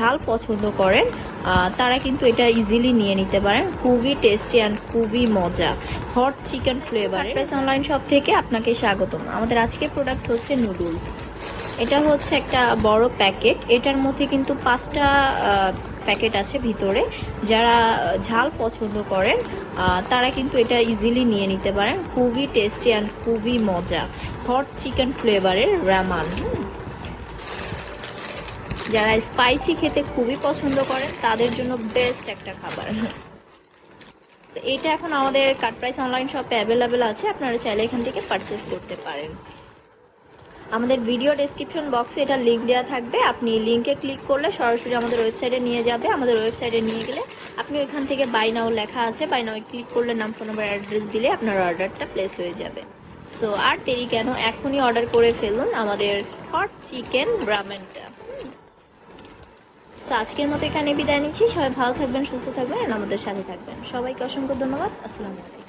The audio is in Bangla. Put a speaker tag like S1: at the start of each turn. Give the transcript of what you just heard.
S1: ঝাল পছন্দ করেন তারা কিন্তু এটা ইজিলি নিয়ে নিতে পারেন। খুবই টেস্টি অ্যান্ড খুবই মজা, hot chicken flavour. Online shop থেকে আপনাকে স্বাগতম। আমাদের আজকের প্রোডাক্ট হচ্ছে নুডলস। এটা হচ্ছে একটা বড় প্যাকেট, এটার মধ্যে কিন্তু 5টা প্যাকেট আছে ভিতরে। যারা ঝাল পছন্দ করেন তারা কিন্তু এটা ইজিলি নিয়ে নিতে পারেন। খুবই টেস্টি অ্যান্ড খুবই মজা, হট চিকেন ফ্লেভারের রামান। যারা স্পাইসি খেতে খুবই পছন্দ করেন তাদের জন্য বেস্ট একটা খাবার। এটা এখন আমাদের কাট প্রাইস অনলাইন শপে অ্যাভেলেবেল আছে, আপনারা চাইলে এখান থেকে পারচেস করতে পারেন। আমাদের ভিডিও ডেসক্রিপশন বক্সে এটা লিঙ্ক দেওয়া থাকবে, আপনি লিঙ্কে ক্লিক করলে সরাসরি আমাদের ওয়েবসাইটে নিয়ে যাবে। আমাদের ওয়েবসাইটে নিয়ে গেলে আপনি ওইখান থেকে বাই নাও লেখা আছে, বাই নাও ক্লিক করলে নাম, ফোন নাম্বার, অ্যাড্রেস দিলে আপনার অর্ডারটা প্লেস হয়ে যাবে। সো আর দেরি কেন, এখনই অর্ডার করে ফেলুন আমাদের হট চিকেন রামেনটা। আজকের মতো এখানে বিদায় নিচ্ছি। সবাই ভালো থাকবেন, সুস্থ থাকবেন আর আমাদের সাথে থাকবেন। সবাইকে অসংখ্য ধন্যবাদ। আসসালামু আলাইকুম।